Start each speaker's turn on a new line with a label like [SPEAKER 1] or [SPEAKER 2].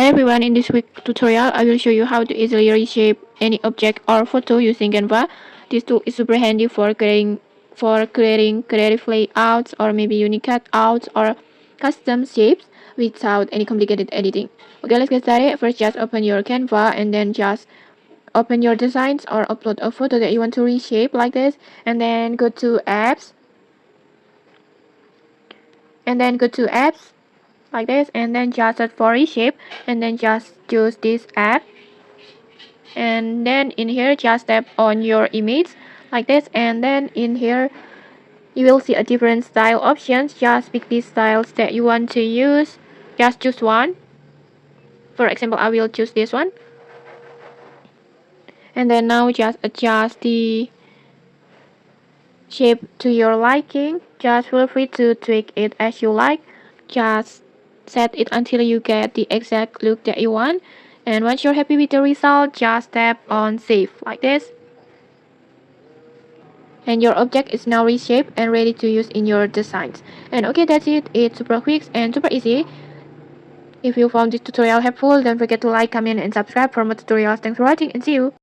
[SPEAKER 1] Hi everyone, in this week tutorial I will show you how to easily reshape any object or photo using Canva. This tool is super handy for creating creative layouts or maybe unique cutouts or custom shapes without any complicated editing. Okay, let's get started. First, just open your Canva and then just open your designs or upload a photo that you want to reshape like this, and then go to apps like this, and then just search for reshape and then just choose this app, and then in here just tap on your image like this, and then in here you will see a different style options. Just pick these styles that you want to use, just choose one. For example, I will choose this one, and then now just adjust the shape to your liking. Just feel free to tweak it as you like. Just set it until you get the exact look that you want, and once you're happy with the result, just tap on save like this, and your object is now reshaped and ready to use in your designs. And okay, that's it. It's super quick and super easy. If you found this tutorial helpful, don't forget to like, comment, and subscribe for more tutorials. Thanks for watching and see you.